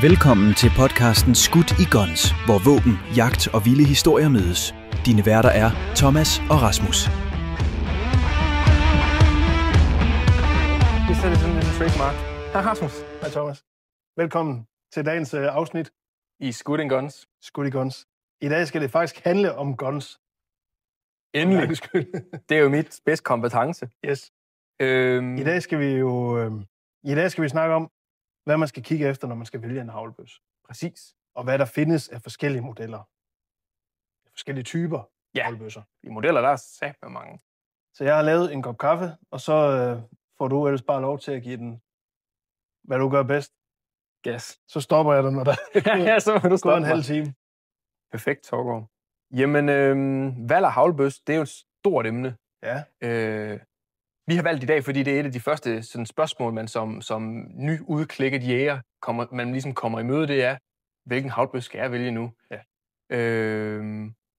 Velkommen til podcasten Skudt i Guns, hvor våben, jagt og vilde historier mødes. Dine værter er Thomas og Rasmus. Det er sådan en trademark. Hej Rasmus. Hej Thomas. Velkommen til dagens afsnit I Skudt i Guns. Skudt i Guns. I dag skal det faktisk handle om guns. Endelig. Det er jo mit bedste kompetence. Yes. I dag skal vi snakke om, hvad man skal kigge efter, når man skal vælge en haglbøsse. Præcis. Og hvad der findes af forskellige modeller. Forskellige typer haglbøsser. I modeller, der er sagt med mange. Så jeg har lavet en kop kaffe, og så får du ellers bare lov til at give den, hvad du gør bedst. Gas. Så stopper jeg dig, når der ja, så må du stoppe en halv time. Perfekt, Torgård. Jamen, valg af haglbøsse, det er jo et stort emne. Ja. Vi har valgt i dag, fordi det er et af de første sådan, spørgsmål, man som nyudklikket jæger man ligesom kommer i møde, det er, hvilken haglbøsse skal jeg vælge nu? Ja.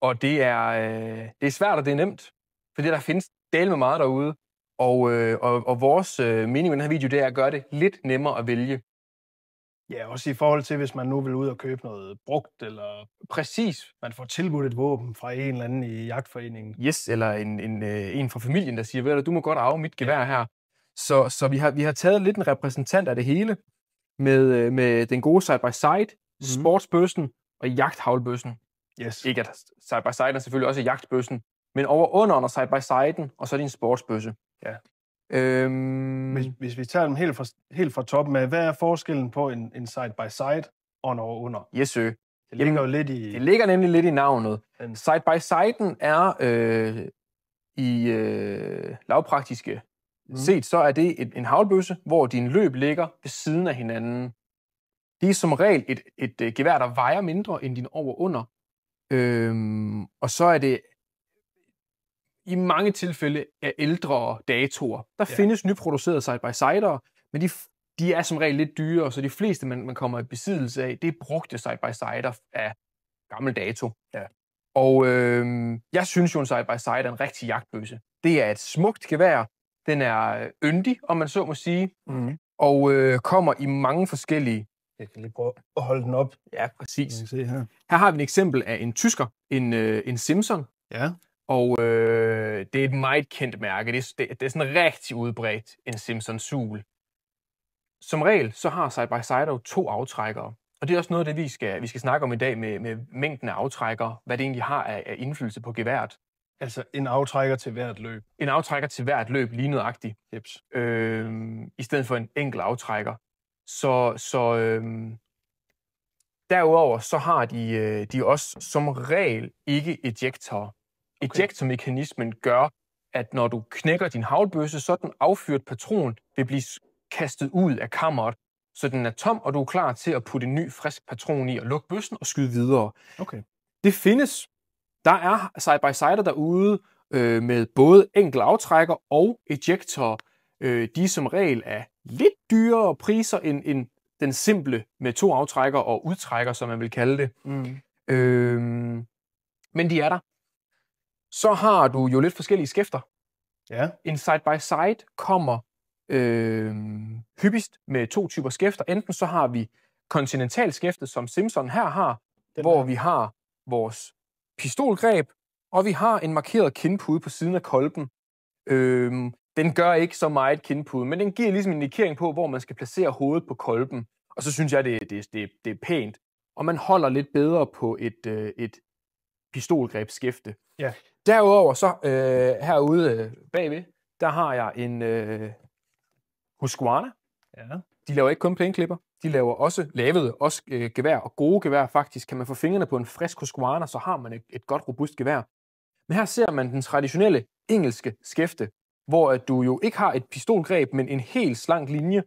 Og det er svært, og det er nemt, fordi der findes del med meget derude. Og vores mening med den her video, det er at gøre det lidt nemmere at vælge. Ja, også i forhold til, hvis man nu vil ud og købe noget brugt, eller præcis, man får tilbudt et våben fra en eller anden i jagtforeningen. Yes, eller en fra familien, der siger, du må godt arve mit gevær her. Så vi har taget lidt en repræsentant af det hele, med den gode side-by-side, sportsbøssen og jagthaglbøssen. Yes. Ikke at side-by-side er selvfølgelig også jagtbøssen, men over og side-by-siden, og så din sportsbøsse. Ja. Hvis vi tager dem helt fra toppen af, hvad er forskellen på en side-by-side og en over-under? Yes, sir. Det ligger jo lidt i... Det ligger nemlig lidt i navnet. Side-by-siden er i lavpraktiske set, så er det en haglbøsse, hvor din løb ligger ved siden af hinanden. Det er som regel et gevær, der vejer mindre end din over-under. Og så er det i mange tilfælde af ældre datoer. Der findes nyproducerede side-by-sider, men de er som regel lidt dyre, så de fleste, man kommer i besiddelse af, det er brugte side-by-sider af gammel dato. Ja. Og jeg synes jo, en side-by-side er en rigtig jagtbøsse. Det er et smukt gevær. Den er yndig, om man så må sige, og kommer i mange forskellige... Jeg kan lige prøve at holde den op. Ja, præcis. Se her. Her har vi et eksempel af en tysker, en Simpson. Ja. Og det er et meget kendt mærke. Det er sådan rigtig udbredt, en Simpson-sul. Som regel, så har side-by-side jo 2 aftrækkere. Og det er også noget af det, vi skal snakke om i dag med mængden af aftrækkere. Hvad det egentlig har af indflydelse på geværet. Altså en aftrækker til hvert løb. En aftrækker til hvert løb, lige nøjagtigt. I stedet for en enkelt aftrækker. Så derudover, så har de også som regel ikke ejectorer. Ejectormekanismen gør, at når du knækker din haglbøsse, så den affyret patron vil blive kastet ud af kammeret, så den er tom, og du er klar til at putte en ny, frisk patron i og lukke bøssen og skyde videre. Okay. Det findes. Der er side-by-sider derude med både enkel aftrækker og ejector. De som regel er lidt dyrere priser end den simple med 2 aftrækker og udtrækker, som man vil kalde det. Men de er der. Så har du jo lidt forskellige skæfter. Ja. En side-by-side kommer hyppigst med 2 typer skæfter. Enten så har vi kontinentalskæftet, som Simpson her har, hvor vi har vores pistolgreb, og vi har en markeret kindpude på siden af kolben. Den gør ikke så meget kindpude, men den giver ligesom en indikering på, hvor man skal placere hovedet på kolben. Og så synes jeg, det er pænt. Og man holder lidt bedre på et pistolgrebsskæfte. Ja. Derudover så herude bagved, der har jeg en Husqvarna. Ja. De laver ikke kun plæneklipper. De laver også gevær, og gode gevær faktisk. Kan man få fingrene på en frisk Husqvarna, så har man et godt robust gevær. Men her ser man den traditionelle engelske skæfte, hvor du jo ikke har et pistolgreb, men en helt slank linje.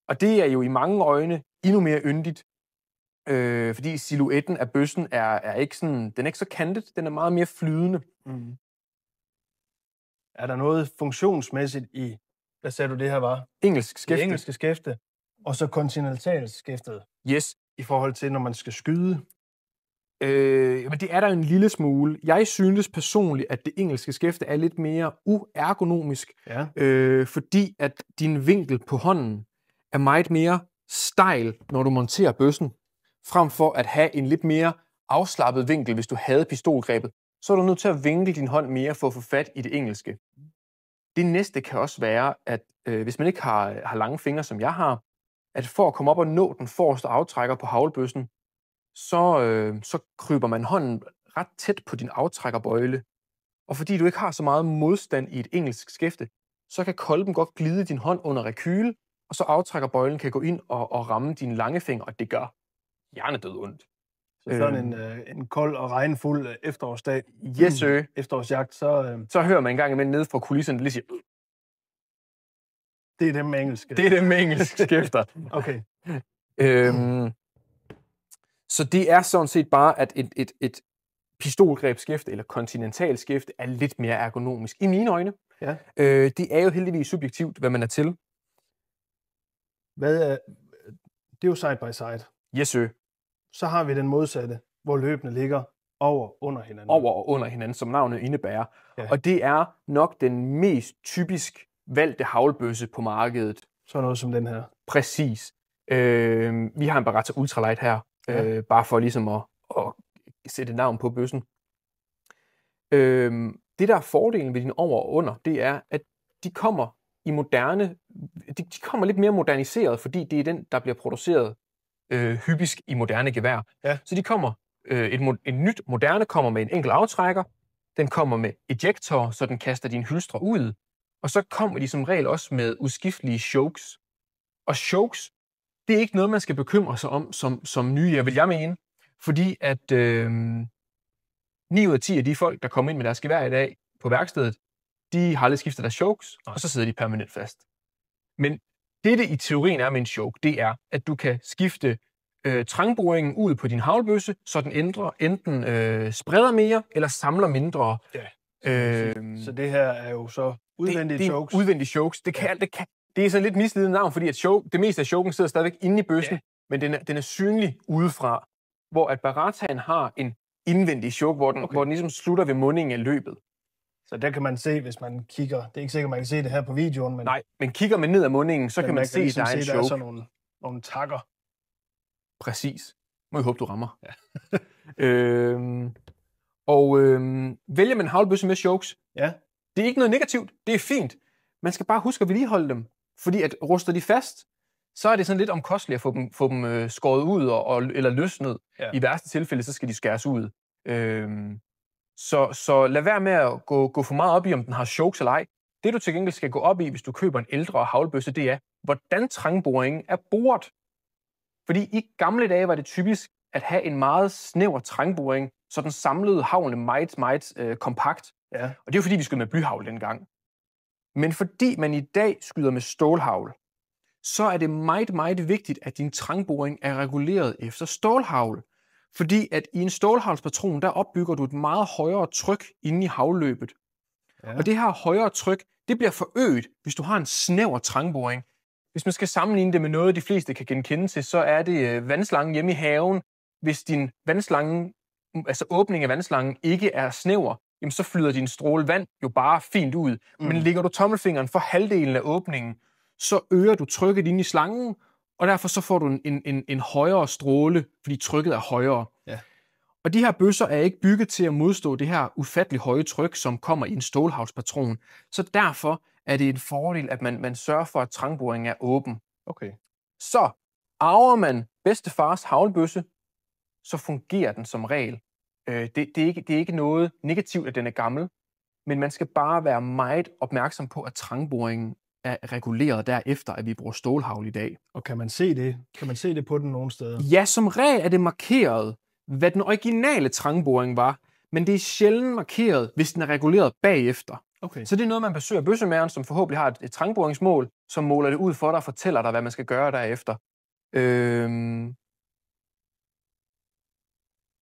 Og det er jo i mange øjne endnu mere yndigt, fordi silhuetten af bøssen er ikke sådan, den er ikke så kantet, den er meget mere flydende. Er der noget funktionsmæssigt i, hvad sagde du det her var? Engelsk skæfte. Det engelske skæfte, og så kontinentalskæftet. Yes. I forhold til, når man skal skyde. Men det er der en lille smule. Jeg synes personligt, at det engelske skæfte er lidt mere uergonomisk, fordi at din vinkel på hånden er meget mere stejl, når du monterer bøssen, frem for at have en lidt mere afslappet vinkel, hvis du havde pistolgrebet, så er du nødt til at vinkle din hånd mere for at få fat i det engelske. Det næste kan også være, at hvis man ikke har lange fingre, som jeg har, at for at komme op og nå den forreste aftrækker på haglbøssen, så kryber man hånden ret tæt på din aftrækkerbøjle. Og fordi du ikke har så meget modstand i et engelsk skæfte, så kan kolben godt glide din hånd under rekyle, og så aftrækkerbøjlen kan gå ind og ramme dine lange fingre, og det gør hjernedød ondt. Så sådan en kold og regnfuld efterårsdag, efterårsjagt, så hører man engang imellem nede fra kulisserne, lige siger, det er dem med engelske. Det er dem med engelsk skæfter. Okay. Så det er sådan set bare, at et pistolgrebsskæfte eller kontinentalskæfte er lidt mere ergonomisk i mine øjne. Ja. Det er jo heldigvis subjektivt, hvad man er til. Det er jo side by side. Yes, sir. Så har vi den modsatte, hvor løbene ligger over og under hinanden. Over og under hinanden, som navnet indebærer. Ja. Og det er nok den mest typisk valgte haglbøsse på markedet. Så noget som den her. Præcis. Vi har en Beretta Ultralight her, bare for ligesom at sætte navn på bøssen. Det, der er fordelen ved din over og under, det er, at de kommer i moderne, de kommer lidt mere moderniseret, fordi det er den, der bliver produceret hyppigst i moderne gevær. Ja. Så de kommer, et nyt moderne kommer med en enkelt aftrækker, den kommer med ejector, så den kaster dine hylstre ud, og så kommer de som regel også med udskiftelige chokes. Og chokes, det er ikke noget, man skal bekymre sig om som nye, vil jeg mene, fordi at 9 ud af 10 af de folk, der kommer ind med deres gevær i dag på værkstedet, de har aldrig skiftet deres chokes, og så sidder de permanent fast. Men det i teorien er med en choke, det er, at du kan skifte trangboringen ud på din haglbøsse, så den enten spreder mere eller samler mindre. Ja. Så det her er jo så udvendige chokes. Det er udvendige chokes. Det er sådan lidt misledende navn, fordi at det meste af choken sidder stadigvæk inde i bøssen, men den er synlig udefra, hvor at Berettaen har en indvendig choke, hvor den ligesom slutter ved mundingen af løbet. Så der kan man se, hvis man kigger, det er ikke sikkert, man kan se det her på videoen, men... Nej, men kigger man ned ad mundingen, så kan man se, at der er en choke. Der er sådan nogle takker. Præcis. Må jeg håbe, du rammer. Ja. Vælger man en haglbøsse med chokes, ja. Det er ikke noget negativt, det er fint. Man skal bare huske at vedligeholde dem, fordi at ruster de fast, så er det sådan lidt omkosteligt at få dem skåret ud eller løsnet. Ja. I værste tilfælde, så skal de skæres ud. Så lad være med at gå for meget op i, om den har chokes eller ej. Det du til gengæld skal gå op i, hvis du køber en ældre haglbøsse, det er, hvordan trangboringen er boret. Fordi i gamle dage var det typisk at have en meget snæver trangboring, så den samlede haglen meget kompakt. Ja. Og det er jo fordi, vi skød med blyhagl dengang. Men fordi man i dag skyder med stålhagl, så er det meget vigtigt, at din trangboring er reguleret efter stålhagl. Fordi at i en stålhavlspatron, der opbygger du et meget højere tryk inde i havløbet. Ja. Og det her højere tryk, det bliver forøget, hvis du har en snæver trangboring. Hvis man skal sammenligne det med noget, de fleste kan genkende til, så er det vandslangen hjemme i haven. Hvis din vandslange, altså åbning af vandslangen, ikke er snæver, jamen så flyder din stråle vand jo bare fint ud. Men ligger du tommelfingeren for halvdelen af åbningen, så øger du trykket inde i slangen, og derfor så får du en højere stråle, fordi trykket er højere. Ja. Og de her bøsser er ikke bygget til at modstå det her ufattelig høje tryk, som kommer i en stålhavspatron. Så derfor er det en fordel, at man sørger for, at trangboringen er åben. Okay. Så arver man bedstefars haglbøsse, så fungerer den som regel. Det er ikke noget negativt, at den er gammel, men man skal bare være meget opmærksom på, at trangboringen er reguleret derefter, at vi bruger stålhagl i dag. Og kan man se det? Kan man se det på den nogle steder? Ja, som regel er det markeret, hvad den originale trangboring var, men det er sjældent markeret, hvis den er reguleret bagefter. Okay. Så det er noget, man besøger bøssemageren, som forhåbentlig har et trangboringsmål, som måler det ud for dig og fortæller dig, hvad man skal gøre derefter.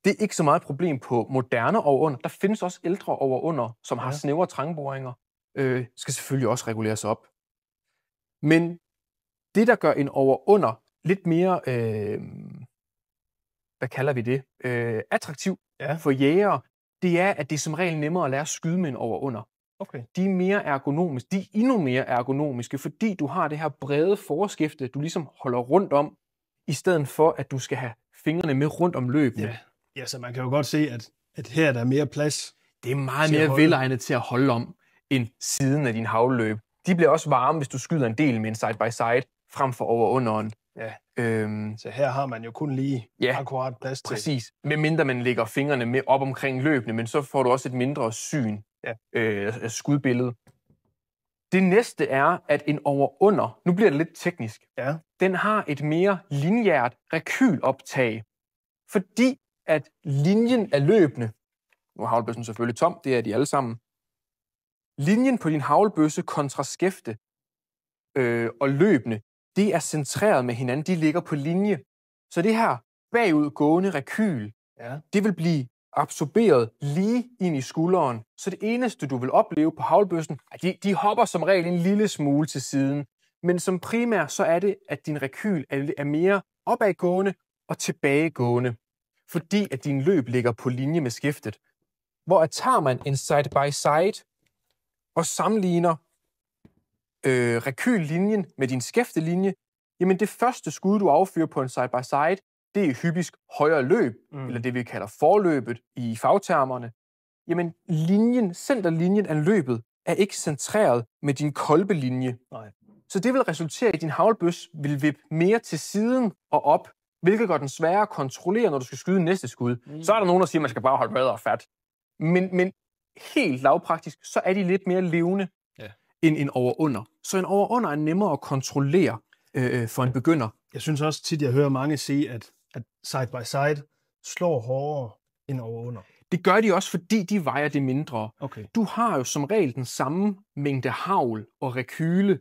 Det er ikke så meget et problem på moderne over-under. Der findes også ældre over-under, som har snævre trangboringer. Skal selvfølgelig også reguleres op. Men det, der gør en over-under lidt mere, hvad kalder vi det, attraktiv for jægere, det er, at det er som regel nemmere at lære at skyde med en over-under. Okay. De er mere ergonomiske. De er endnu mere ergonomiske, fordi du har det her brede forskæfte, du ligesom holder rundt om, i stedet for, at du skal have fingrene med rundt om løbene. Ja, så man kan jo godt se, at her er der mere plads. Det er meget mere velegnet til at holde om, end siden af din havløb. De bliver også varme, hvis du skyder en del med en side-by-side, frem for over-underen. Ja. Så her har man jo kun lige akkurat plads til. Præcis. Medmindre man lægger fingrene med op omkring løbene, men så får du også et mindre syn skudbillede. Det næste er, at en over-under, nu bliver det lidt teknisk, den har et mere lineært rekyloptag, fordi at linjen af løbene, nu er havlbøssen selvfølgelig tom, det er de alle sammen, linjen på din havlbøsse kontra skæfte og løbene, det er centreret med hinanden, de ligger på linje. Så det her bagudgående rekyl, det vil blive absorberet lige ind i skulderen. Så det eneste, du vil opleve på havlbøssen, de hopper som regel en lille smule til siden, men som primær så er det, at din rekyl er mere opadgående og tilbagegående, fordi at din løb ligger på linje med skæftet. Hvor tager man en side-by-side og sammenligner rekyllinjen med din skæftelinje, jamen det første skud, du affyrer på en side-by-side, det er hypisk højre løb, eller det vi kalder forløbet i fagtermerne. Jamen centerlinjen af løbet er ikke centreret med din kolbelinje. Nej. Så det vil resultere i, at din havlbøs vil vippe mere til siden og op, hvilket gør den sværere at kontrollere, når du skal skyde næste skud. Så er der nogen, der siger, at man skal bare holde bedre og fat. Men helt lavpraktisk, så er de lidt mere levende end en over-under. Så en over-under er nemmere at kontrollere for en begynder. Jeg synes også tit, jeg hører mange sige, at side-by-side slår hårdere end over-under. Det gør de også, fordi de vejer det mindre. Okay. Du har jo som regel den samme mængde havl og rekyle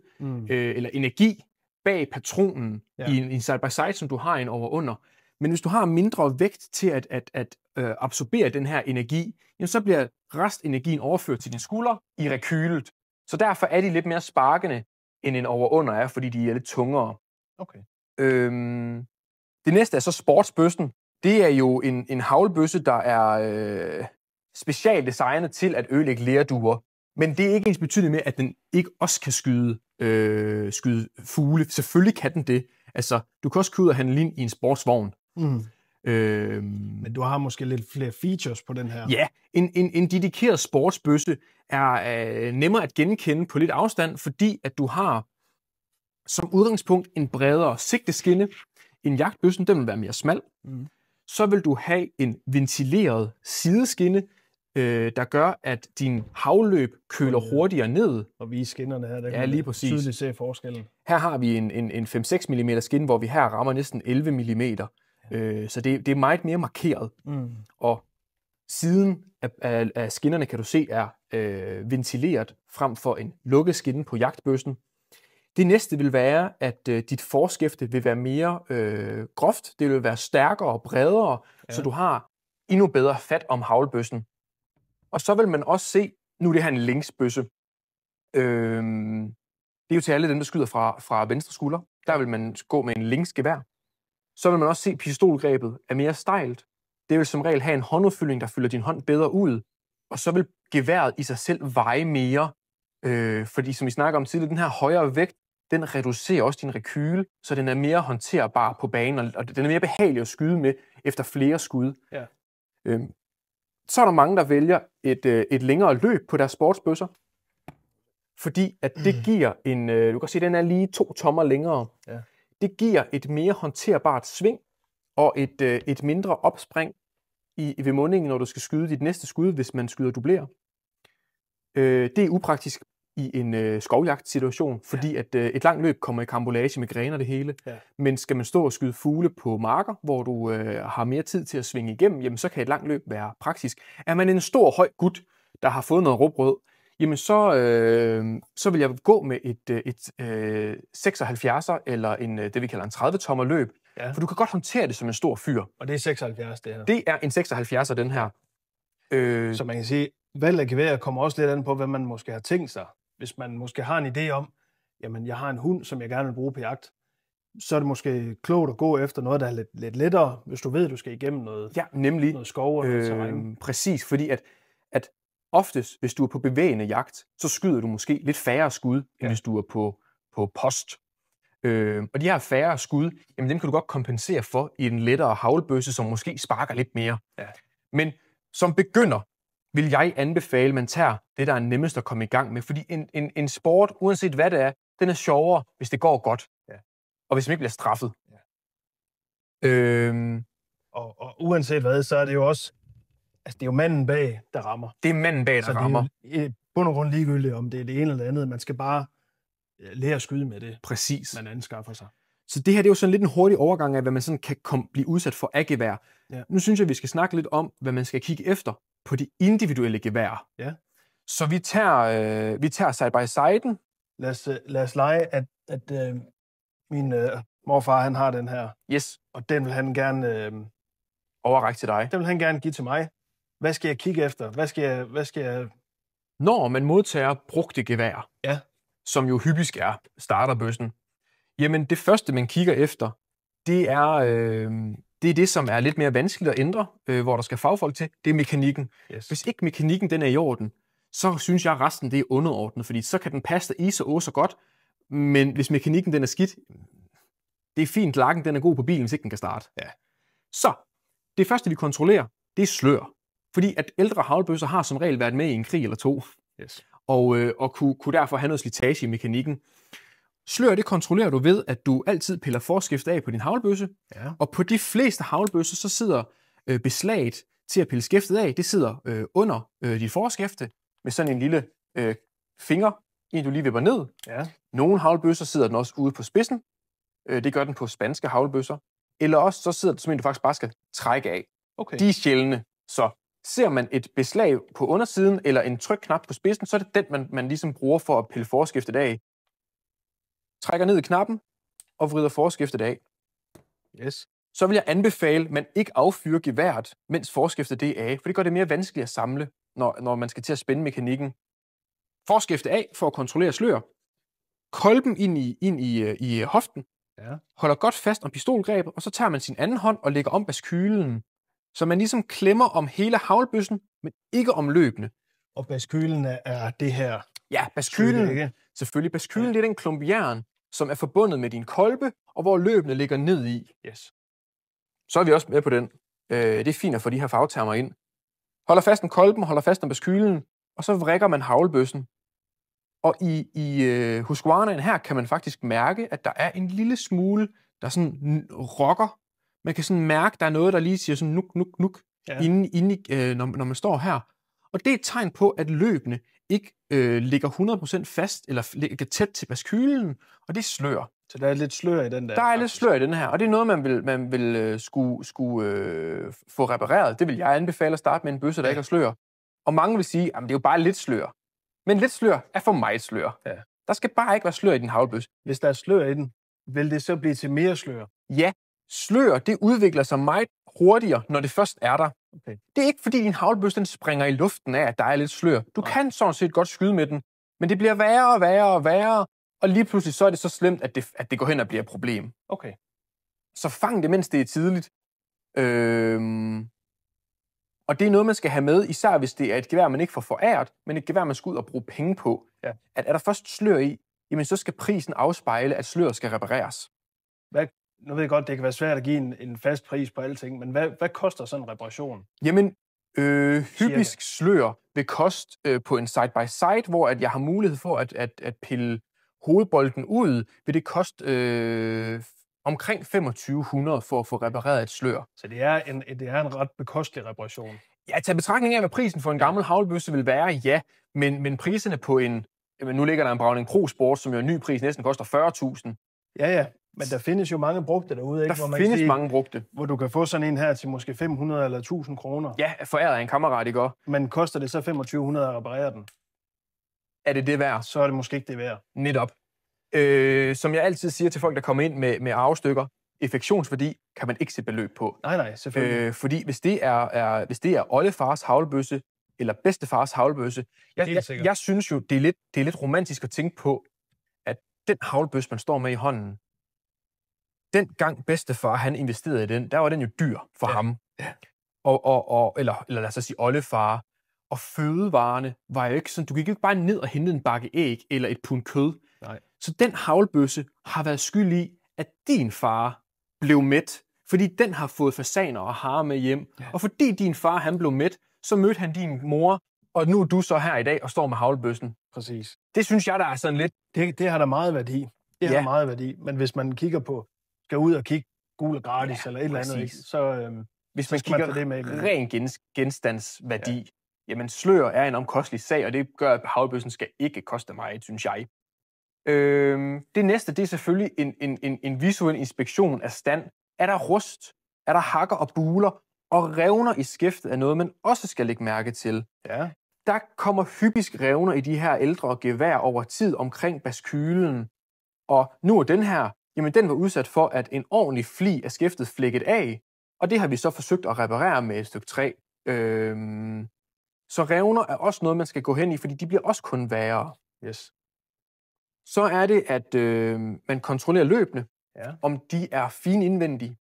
eller energi bag patronen i en side-by-side, som du har i en over-under. Men hvis du har mindre vægt til at absorbere den her energi, jamen så bliver restenergien overført til din skulder i rekylet. Så derfor er de lidt mere sparkende, end en over-under er, fordi de er lidt tungere. Okay. Det næste er så sportsbøssen. Det er jo en havlbøsse, der er specialdesignet til at ødelægge lerduer. Men det er ikke ens betydende med, at den ikke også kan skyde fugle. Selvfølgelig kan den det. Altså, du kan også køre ud og handle ind i en sportsvogn. Men du har måske lidt flere features på den her. Ja, en dedikeret sportsbøsse er nemmere at genkende på lidt afstand, fordi at du har som udgangspunkt en bredere sigteskinne. En jagtbøssen, den vil være mere smal. Så vil du have en ventileret sideskinne, der gør, at din havløb køler hurtigere ned. Og vise skinnerne her, der kan lige præcis tydeligt se forskellen. Her har vi en 5-6 mm skinne, hvor vi her rammer næsten 11 mm. Så det er meget mere markeret. Og siden af skinnerne, kan du se, er ventileret frem for en lukket skinne på jagtbøssen. Det næste vil være, at dit forskæfte vil være mere groft. Det vil være stærkere og bredere, så du har endnu bedre fat om havlbøssen. Og så vil man også se, nu er det her en linksbøsse. Det er jo til alle dem, der skyder fra venstre skulder. Der vil man gå med en linksgevær. Så vil man også se, at pistolgrebet er mere stejlt. Det vil som regel have en håndudfyldning, der fylder din hånd bedre ud. Og så vil geværet i sig selv veje mere. Fordi som vi snakker om tidligere, den her højere vægt, den reducerer også din rekyle, så den er mere håndterbar på banen, og den er mere behagelig at skyde med efter flere skud. Ja. Så er der mange, der vælger et længere løb på deres sportsbøsser, fordi at det giver du kan se, den er lige 2 tommer længere. Ja. Det giver et mere håndterbart sving, og et mindre opspring ved mundingen, når du skal skyde dit næste skud, hvis man skyder dublerer. Det er upraktisk i en skovjagtsituation, fordi at et langt løb kommer i karambolage med grene og det hele. Ja. Men skal man stå og skyde fugle på marker, hvor du har mere tid til at svinge igennem, jamen så kan et langt løb være praktisk. Er man en stor, høj gut, der har fået noget råbrød, jamen så vil jeg gå med et 76'er eller det vi kalder en 30-tommer løb, for du kan godt håndtere det som en stor fyr. Og det er 76, det her? Det er en 76'er, den her. Så man kan sige, valg af gevær kommer også lidt an på, hvad man måske har tænkt sig. Hvis man måske har en idé om, jamen jeg har en hund, som jeg gerne vil bruge på jagt, så er det måske klogt at gå efter noget, der er lidt lettere, hvis du ved, at du skal igennem noget, noget skov og noget terræn. Præcis, fordi at oftest, hvis du er på bevægende jagt, så skyder du måske lidt færre skud, end hvis du er på post. Og de her færre skud, jamen dem kan du godt kompensere for i en lettere haglbøsse, som måske sparker lidt mere. Ja. Men som begynder, vil jeg anbefale, at man tager det, der er nemmest at komme i gang med. Fordi en sport, uanset hvad det er, den er sjovere, hvis det går godt. Ja. Og hvis man ikke bliver straffet. Ja. Og uanset hvad, så er det jo også... Altså, det er jo manden bag, der rammer. Det er manden bag, der rammer. Det er jo bund og grund ligegyldigt, om det er det ene eller det andet. Man skal bare lære at skyde med det, præcis, man anskaffer sig. Så det her det er jo sådan lidt en hurtig overgang af, hvad man sådan kan blive udsat for af gevær. Ja. Nu synes jeg, vi skal snakke lidt om, hvad man skal kigge efter på de individuelle geværer. Ja. Så vi tager side by side. Lad os lege, at min morfar, han har den her. Yes. Og den vil han gerne... overrække til dig. Den vil han gerne give til mig. Hvad skal jeg kigge efter? Hvad skal jeg... Når man modtager brugte gevær, ja, som jo hyppigst er starterbøssen, jamen det første, man kigger efter, det er det, som er lidt mere vanskeligt at ændre, hvor der skal fagfolk til, det er mekanikken. Yes. Hvis ikke mekanikken den er i orden, så synes jeg, at resten det er underordnet, fordi så kan den passe dig i så godt, men hvis mekanikken den er skidt, det er fint, lakken den er god på bilen, hvis ikke den kan starte. Ja. Så, det første, vi kontrollerer, det er slør. Fordi at ældre haglbøsser har som regel været med i en krig eller to, yes, og kunne derfor have noget slitage i mekanikken. Slør, det kontrollerer du ved, at du altid piller forskæftet af på din haglbøsse, ja, og på de fleste haglbøsser, så sidder beslaget til at pille skæftet af, det sidder under dit forskæfte, med sådan en lille finger, en du lige vipper ned. Ja. Nogle haglbøsser sidder den også ude på spidsen, det gør den på spanske haglbøsser, eller også så sidder den, som du faktisk bare skal trække af. Okay. De er sjældne, så ser man et beslag på undersiden, eller en trykknap på spidsen, så er det den, man ligesom bruger for at pille forskæftet af. Trækker ned i knappen, og vrider forskæftet af. Yes. Så vil jeg anbefale, at man ikke affyrer geværet, mens forskæftet det er af, for det gør det mere vanskeligt at samle, når man skal til at spænde mekanikken. Forskæftet af for at kontrollere slør. Kolben ind i hoften. Ja. Holder godt fast om pistolgrebet, og så tager man sin anden hånd og lægger om baskylen, så man ligesom klemmer om hele haglbøssen, men ikke om løbende. Og baskylen er det her? Ja, baskylen. Selvfølgelig. Baskylen, ja, det er den klump jern, som er forbundet med din kolbe, og hvor løbende ligger ned i. Yes. Så er vi også med på den. Det er fint at få de her fagtermer ind. Holder fast om kolben, holder fast om baskylen, og så vrikker man haglbøssen. Og i Husqvarnaen her kan man faktisk mærke, at der er en lille smule, der sådan rokker. Man kan sådan mærke, at der er noget, der lige siger sådan nuk, ja, inde når man står her. Og det er et tegn på, at løbende ikke ligger 100% fast, eller ligger tæt til baskylen, og det slør. Så der er lidt slør i den der? Der er lidt slør i den her, og det er noget, man vil skulle få repareret. Det vil jeg anbefale at starte med en bøsse, der ikke har slør. Og mange vil sige, at det er jo bare lidt slør. Men lidt slør er for meget slør. Ja. Der skal bare ikke være slør i din haglbøsse. Hvis der er slør i den, vil det så blive til mere slør? Ja, slør, det udvikler sig meget hurtigere, når det først er der. Okay. Det er ikke, fordi din haglbøsse den springer i luften af, at der er lidt slør. Du kan sådan set godt skyde med den, men det bliver værre og værre og værre, og lige pludselig så er det så slemt, at det går hen og bliver et problem. Okay. Så fang det, mens det er tidligt. Og det er noget, man skal have med, især hvis det er et gevær, man ikke får foræret, men et gevær, man skal ud og bruge penge på. Ja. At er der først slør i, jamen så skal prisen afspejle, at sløret skal repareres. Nu ved jeg godt, det kan være svært at give en fast pris på alting, men hvad koster sådan en reparation? Jamen, hypisk slør vil koste på en side-by-side, hvor at jeg har mulighed for at pille hovedbolden ud, vil det koste omkring 2500 for at få repareret et slør. Så det er en ret bekostelig reparation? Ja, til betragtning af, hvad prisen for en gammel haglbøsse vil være, ja, men priserne på nu ligger der en Browning Pro Sport, som jo en ny pris næsten koster 40.000. Ja, men der findes jo mange brugte derude, ikke? Der findes mange brugte. Hvor du kan få sådan en her til måske 500 eller 1000 kroner. Ja, foræret af en kammerat, ikke også? Men koster det så 2500 at reparere den? Er det værd? Så er det måske ikke det værd. Netop. Som jeg altid siger til folk, der kommer ind med arvstykker, effektionsværdi kan man ikke sætte beløb på. Nej, selvfølgelig. Fordi hvis det er oldefars haglbøsse, eller bedstefars haglbøsse, jeg synes jo, det er lidt romantisk at tænke på, at den haglbøsse, man står med i hånden, den gang bedstefar, han investerede i den, der var den jo dyr for ham. Ja. Eller lad os sige oldefar. og fødevarene var jo ikke sådan, du gik ikke bare ned og hente en bakke æg eller et pund kød. Nej. Så den haglbøsse har været skyld i, at din far blev mæt, fordi den har fået fasaner og harer med hjem. Ja. Og fordi din far han blev mæt, så mødte han din mor, og nu er du så her i dag og står med haglbøssen. Præcis. Det synes jeg, der er sådan lidt... Det har der meget værdi. Det har meget værdi. Men hvis man kigger på, skal ud og kigge gul og gratis eller et eller andet, ikke, så hvis man så kigger man det med ren genstandsværdi, jamen slør er en omkostelig sag, og det gør, at haglbøssen skal ikke koste mig, synes jeg. Det næste, det er selvfølgelig en visuel inspektion af stand. Er der rust? Er der hakker og buler? Og revner i skæftet er noget, man også skal lægge mærke til. Ja. Der kommer hyppigt revner i de her ældre gevær over tid omkring baskylen. Og nu er den her, jamen den var udsat for, at en ordentlig fli af skæftet flækket af. Og det har vi så forsøgt at reparere med et stykke træ. Så revner er også noget, man skal gå hen i, fordi de bliver også kun værre. Yes. Så er det, at man kontrollerer løbende, om de er fine indvendige.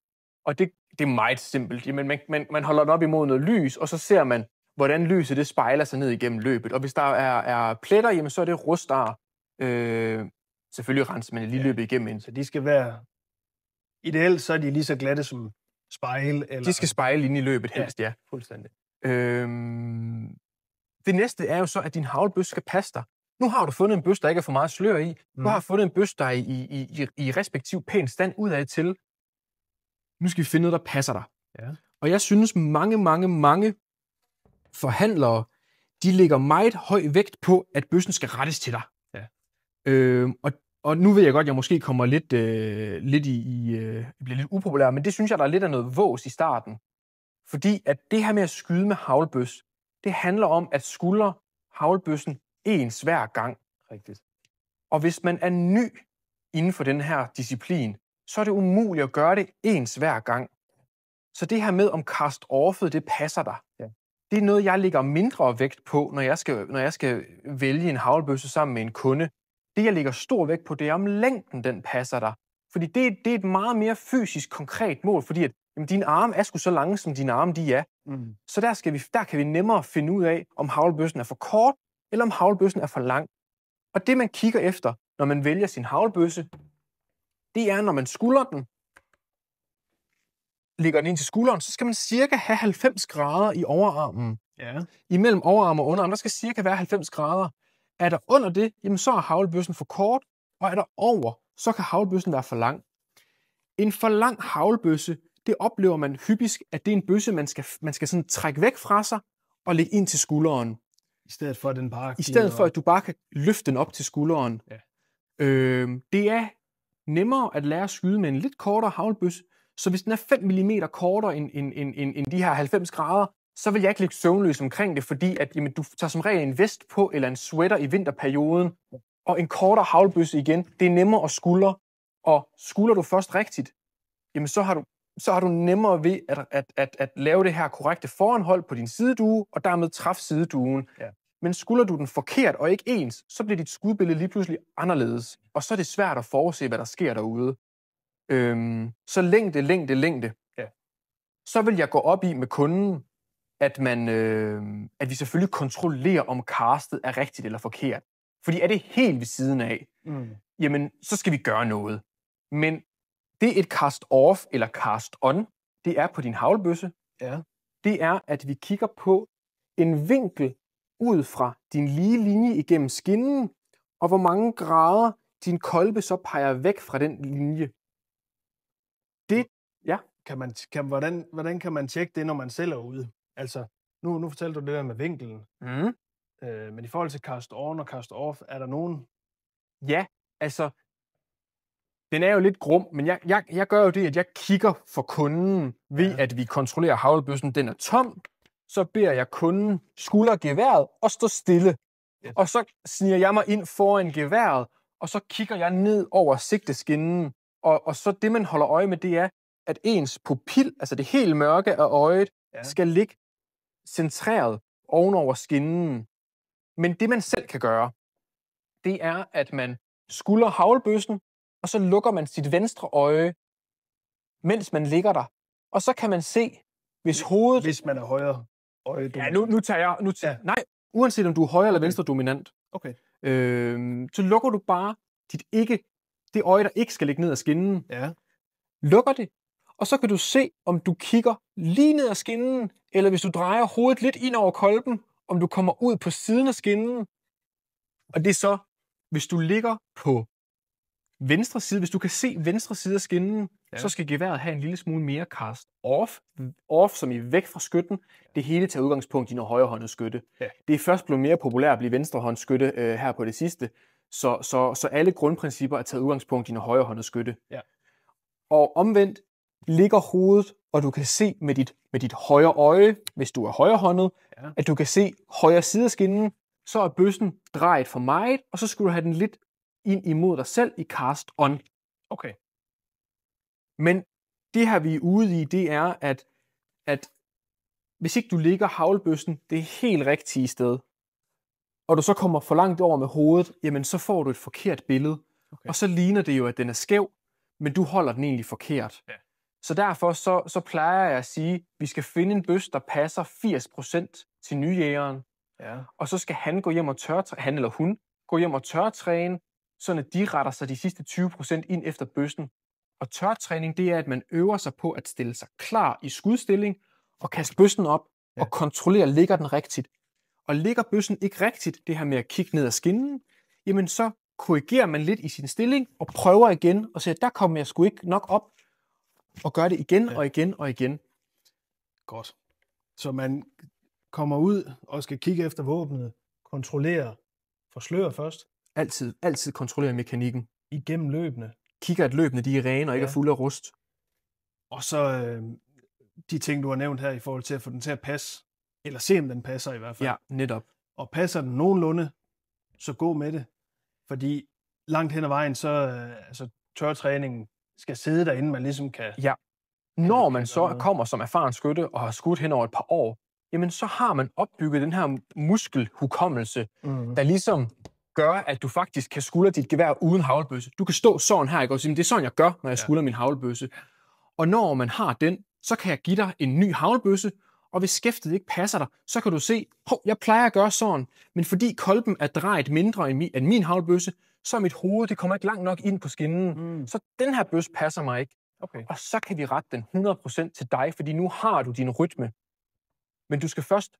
Og det er meget simpelt. Jamen, man holder den op imod noget lys, og så ser man, hvordan lyset det spejler sig ned igennem løbet. Og hvis der er pletter, jamen, så er det rustar. Selvfølgelig renser man lige løbet igennem ind. Så de skal være... Ideelt så er de lige så glatte som spejl. Eller... De skal spejle ind i løbet helst, ja. Fuldstændig. Det næste er jo så, at din haglbøsse skal passe dig. Nu har du fundet en bøsse, der ikke er for meget slør i. Du har fundet en bøsse, der er i respektiv pæn stand udad til. Nu skal vi finde noget, der passer dig. Ja. Og jeg synes, mange forhandlere, de lægger meget høj vægt på, at bøssen skal rettes til dig. Ja. Og nu ved jeg godt, at jeg måske kommer lidt bliver lidt upopulær, men det synes jeg, der er lidt af noget vås i starten. Fordi at det her med at skyde med haglbøs, det handler om, at skulder haglbøssen ens hver gang. Rigtigt. Og hvis man er ny inden for den her disciplin, så er det umuligt at gøre det ens hver gang. Så det her med, om cast-offet, det passer dig. Ja. Det er noget, jeg lægger mindre vægt på, når jeg skal vælge en haglbøsse sammen med en kunde. Det, jeg lægger stor vægt på, det er, om længden den passer dig. Fordi det er et meget mere fysisk, konkret mål, fordi at, jamen, dine arme er sgu så lange, som dine arme de er. Så der kan vi nemmere finde ud af, om haglbøssen er for kort, eller om haglbøssen er for lang. Og det, man kigger efter, når man vælger sin haglbøsse, det er, når man skulder den, lægger den ind til skulderen, så skal man cirka have 90 grader i overarmen. Ja. Imellem overarm og underarm, der skal cirka være 90 grader. Er der under det, jamen så er haglbøssen for kort, og er der over, så kan haglbøssen være for lang. En for lang haglbøsse, det oplever man hyppigt, at det er en bøsse, man skal sådan trække væk fra sig og lægge ind til skulderen. I stedet for, at du bare kan løfte den op til skulderen. Ja. Det er nemmere at lære at skyde med en lidt kortere haglbøsse, så hvis den er 5 mm kortere end de her 90 grader, så vil jeg ikke ligge søvnløs omkring det, fordi at, jamen, du tager som regel en vest på eller en sweater i vinterperioden, og en kortere haglbøsse igen, det er nemmere at skuldre, og skulder du først rigtigt, jamen så har du nemmere ved at lave det her korrekte foranhold på din sidedue, og dermed træffe sideduen. Ja. Men skulder du den forkert og ikke ens, så bliver dit skudbillede lige pludselig anderledes, og så er det svært at forudse, hvad der sker derude. Så længde. Ja. Så vil jeg gå op i med kunden, at vi selvfølgelig kontrollerer, om castet er rigtigt eller forkert. Fordi er det helt ved siden af, jamen, så skal vi gøre noget. Men det et cast-off eller cast-on, det er på din haglbøsse. Ja. Det er, at vi kigger på en vinkel ud fra din lige linje igennem skinnen, og hvor mange grader din kolbe så peger væk fra den linje. Det, ja. Hvordan kan man tjekke det, når man selv er ude? Altså, nu fortalte du det der med vinkelen. Men i forhold til cast-on og cast-off, er der nogen? Ja, altså, den er jo lidt grum, men jeg gør jo det, at jeg kigger for kunden ved, at vi kontrollerer haglbøssen. Den er tom, så beder jeg kunden skulder geværet og stå stille. Yes. Og så sniger jeg mig ind foran geværet, og så kigger jeg ned over sigteskinnen. Og så det, man holder øje med, det er, at ens pupil, altså det helt mørke af øjet, skal ligge centreret ovenover skinnen. Men det, man selv kan gøre, det er, at man skulder haglbøssen, og så lukker man sit venstre øje, mens man ligger der. Og så kan man se, hvis hovedet... Hvis man er øje. Nu tager jeg... Nej, uanset om du er højre eller venstre dominant, Okay. så lukker du bare det øje, der ikke skal ligge ned ad skinnen. Ja. Lukker det, og så kan du se, om du kigger lige ned ad skinnen, eller hvis du drejer hovedet lidt ind over kolben, om du kommer ud på siden af skinnen. Og det er så, hvis du ligger på venstre side, hvis du kan se venstre side af skinnen, så skal geværet have en lille smule mere cast off. Off, som i væk fra skytten. Det hele tager udgangspunkt i noget højrehåndet skytte. Ja. Det er først blevet mere populært at blive venstrehåndet skytte her på det sidste. Så alle grundprincipper er taget udgangspunkt i noget højrehåndet skytte. Ja. Og omvendt ligger hovedet, og du kan se med dit højre øje, hvis du er højrehåndet, at du kan se højre side af skinnen, så er bøssen drejet for meget, og så skulle du have den lidt ind imod dig selv i cast on. Okay. Men det her, vi er ude i, det er, at hvis ikke du ligger haglbøssen det helt rigtige sted, og du så kommer for langt over med hovedet, jamen så får du et forkert billede. Okay. Og så ligner det jo, at den er skæv, men du holder den egentlig forkert. Ja. Så derfor så plejer jeg at sige, at vi skal finde en bøs, der passer 80% til nyjægeren. Ja. Og så skal han gå hjem og han eller hun gå hjem og tørtræne, så de retter sig de sidste 20% ind efter bøssen. Og tørtræning, det er, at man øver sig på at stille sig klar i skudstilling og kaste bøssen op og kontrollere, ligger den rigtigt. Og ligger bøssen ikke rigtigt, det her med at kigge ned ad skinnen, jamen så korrigerer man lidt i sin stilling og prøver igen og siger, der kommer jeg sgu ikke nok op, og gør det igen og igen og igen. Godt. Så man kommer ud og skal kigge efter våbnet, kontrollere, forsløre først. Altid kontrollere mekanikken. Igennem løbende. Kigger, at løbene de er rene og ikke er fulde af rust. Og så de ting, du har nævnt her i forhold til at få den til at passe, eller se, om den passer i hvert fald. Ja, netop. Og passer den nogenlunde, så gå med det. Fordi langt hen ad vejen, så tørtræningen skal sidde derinde, man ligesom kan... Ja. Når man så kommer som erfaren skytte og har skudt hen over et par år, jamen så har man opbygget den her muskelhukommelse, der ligesom gør, at du faktisk kan skulde dit gevær uden haglbøsse. Du kan stå sådan her, ikke? Og sige, det er sådan, jeg gør, når jeg skulder min haglbøsse. Og når man har den, så kan jeg give dig en ny haglbøsse, og hvis skæftet ikke passer dig, så kan du se, jeg plejer at gøre sådan, men fordi kolben er drejet mindre end min haglbøsse, så er mit hoved, det kommer ikke langt nok ind på skinnen. Så den her bøsse passer mig ikke. Okay. Og så kan vi rette den 100% til dig, fordi nu har du din rytme. Men du skal først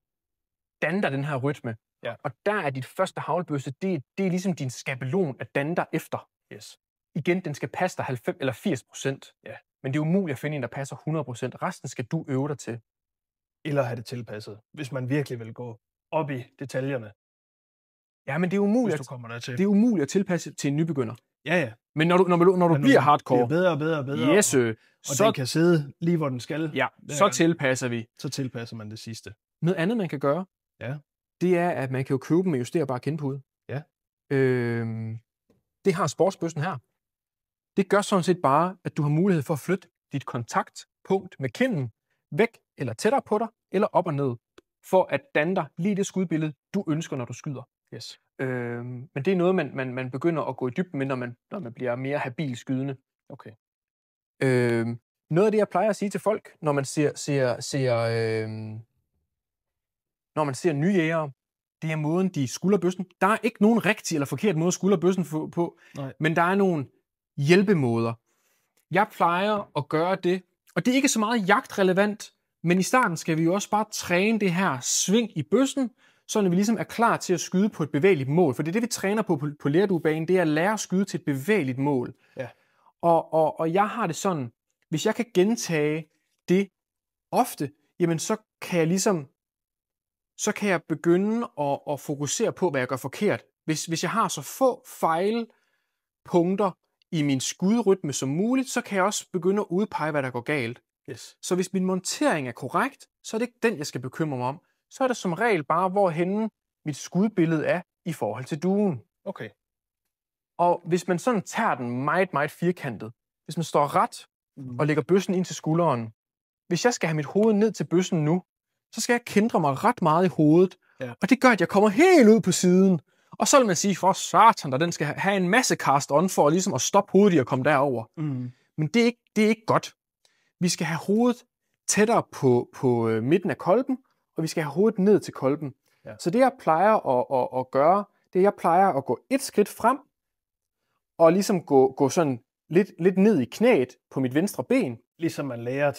danne dig den her rytme. Ja. Og der er dit første haglbøsse, det er ligesom din skabelon at danne dig efter. Yes. Igen, den skal passe dig 90 eller 80%. Ja. Men det er umuligt at finde en, der passer 100%. Resten skal du øve dig til. Eller have det tilpasset, hvis man virkelig vil gå op i detaljerne. Ja, men det er umuligt, hvis du kommer dertil. Det er umuligt at tilpasse til en nybegynder. Ja. Men når du bliver hardcore... Det er bedre og bedre. Yes, og den kan sidde lige, hvor den skal. Ja, så tilpasser vi. Så tilpasser man det sidste. Noget andet, man kan gøre, det er, at man kan jo købe dem med justerbare kindpude. Ja. Det har sportsbøssen her. Det gør sådan set bare, at du har mulighed for at flytte dit kontaktpunkt med kinden væk eller tættere på dig, eller op og ned, for at danne dig lige det skudbillede, du ønsker, når du skyder. Yes. Men det er noget, man begynder at gå i dybden med, når man bliver mere habil skydende. Okay. Noget af det, jeg plejer at sige til folk, når man ser nye jægere, det er måden, de skulder bøssen. Der er ikke nogen rigtig eller forkert måde at skulde bøssen på, men der er nogle hjælpemåder. Jeg plejer at gøre det, og det er ikke så meget jagtrelevant, men i starten skal vi jo også bare træne det her sving i bøssen, så vi ligesom er klar til at skyde på et bevægeligt mål. For det er det, vi træner på lerduebanen, det er at lære at skyde til et bevægeligt mål. Ja. Og jeg har det sådan, hvis jeg kan gentage det ofte, jamen så kan jeg begynde at fokusere på, hvad jeg gør forkert. Hvis jeg har så få fejlpunkter i min skudrytme som muligt, så kan jeg også begynde at udpege, hvad der går galt. Yes. Så hvis min montering er korrekt, så er det ikke den, jeg skal bekymre mig om. Så er det som regel bare, hvorhenne mit skudbillede er i forhold til duen. Okay. Og hvis man sådan tager den meget, meget firkantet, hvis man står ret og lægger bøssen ind til skulderen, hvis jeg skal have mit hoved ned til bøssen nu, så skal jeg kendre mig ret meget i hovedet. Ja. Og det gør, at jeg kommer helt ud på siden. Og så vil man sige, for satan, at den skal have en masse cast on for ligesom at stoppe hovedet i at komme derover. Men det er ikke godt. Vi skal have hovedet tættere på midten af kolben, og vi skal have hovedet ned til kolben. Ja. Så det, jeg plejer at gøre, det er, at jeg plejer at gå et skridt frem, og ligesom gå sådan lidt ned i knæet på mit venstre ben. Ligesom man lærer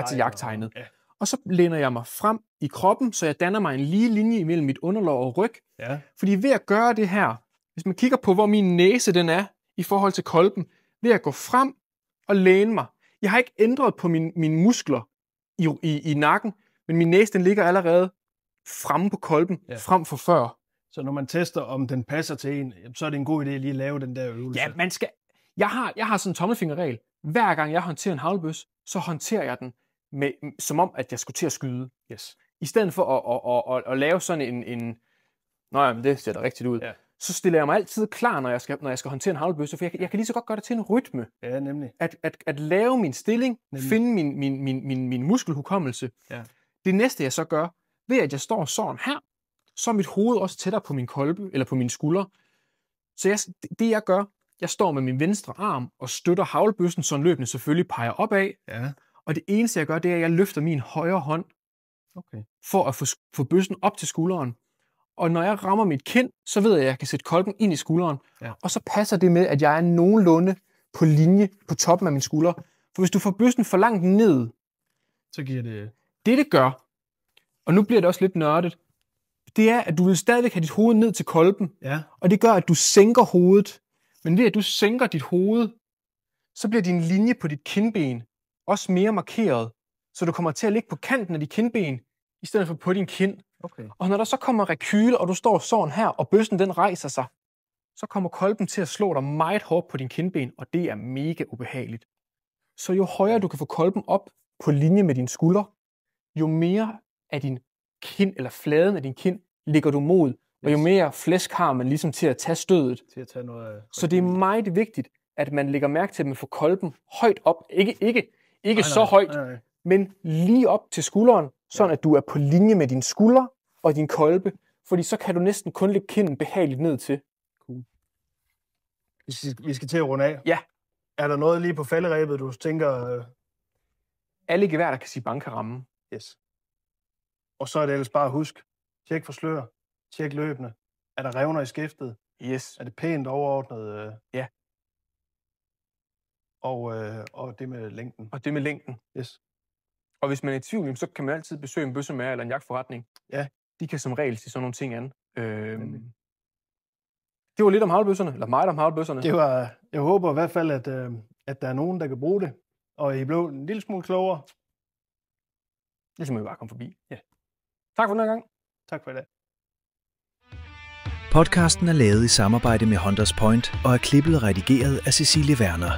til jagttegnet. Ja. Og så læner jeg mig frem i kroppen, så jeg danner mig en lige linje imellem mit underlov og ryg. Ja. Fordi ved at gøre det her, hvis man kigger på, hvor min næse den er i forhold til kolben, ved at gå frem og læne mig. Jeg har ikke ændret på mine muskler i nakken, men min næse den ligger allerede fremme på kolben, frem for før. Så når man tester, om den passer til en, så er det en god idé lige at lave den der øvelse. Ja, man skal... Jeg har sådan en tommelfingerregel. Hver gang jeg håndterer en haglbøsse, så håndterer jeg den som om, at jeg skulle til at skyde. Yes. I stedet for at lave sådan en nå ja, men det ser da rigtigt ud. Ja. Så stiller jeg mig altid klar, når jeg skal håndtere en haglbøsse, for jeg kan lige så godt gøre det til en rytme. Ja, nemlig. At lave min stilling, finde min muskelhukommelse. Ja. Det næste, jeg så gør, ved at jeg står sådan her, så er mit hoved også tættere på min kolbe, eller på mine skuldre. Så det jeg gør, jeg står med min venstre arm og støtter haglbøssen, så løbende selvfølgelig peger opad. Ja. Og det eneste, jeg gør, det er, at jeg løfter min højre hånd, for at få bøssen op til skulderen. Og når jeg rammer mit kind, så ved jeg, at jeg kan sætte kolben ind i skulderen. Ja. Og så passer det med, at jeg er nogenlunde på linje på toppen af min skulder. For hvis du får bøssen for langt ned, så giver det... Det gør, og nu bliver det også lidt nørdet, det er, at du vil stadigvæk have dit hoved ned til kolben. Ja. Og det gør, at du sænker hovedet. Men ved at du sænker dit hoved, så bliver din linje på dit kindben også mere markeret. Så du kommer til at ligge på kanten af dit kindben, i stedet for på din kind. Okay. Og når der så kommer rekyle, og du står sådan her, og bøssen den rejser sig, så kommer kolben til at slå dig meget hårdt på din kindben, og det er mega ubehageligt. Så jo højere du kan få kolben op på linje med din skulder, jo mere af din kind, eller fladen af din kind, ligger du mod, og jo mere flæsk har man ligesom til at tage stødet. Til at tage noget. Så det er meget vigtigt, at man lægger mærke til, at man får kolben højt op. Ikke så højt, men lige op til skulderen, sådan at du er på linje med din skulder og din kolbe, fordi så kan du næsten kun lægge kinden behageligt ned til. Cool. Vi skal til at runde af. Ja. Er der noget lige på falderæbet, du tænker... Alle gevær, der kan sige bank, kan ramme. Yes. Og så er det ellers bare at huske. Tjek for slør. Tjek løbende. Er der revner i skiftet? Yes. Er det pænt overordnet? Ja. Og det med længden. Og det med længden. Yes. Og hvis man er i tvivl, så kan man altid besøge en bøssemager eller en jagtforretning. Ja. De kan som regel sige sådan nogle ting an. Det var lidt om haglbøsserne, eller meget om haglbøsserne. Jeg håber i hvert fald, at der er nogen, der kan bruge det, og I blev en lille smule klogere. Det skal man jo bare komme forbi. Ja. Tak for den her gang. Tak for i dag. Podcasten er lavet i samarbejde med Hunters Point og er klippet og redigeret af Cecilie Werner.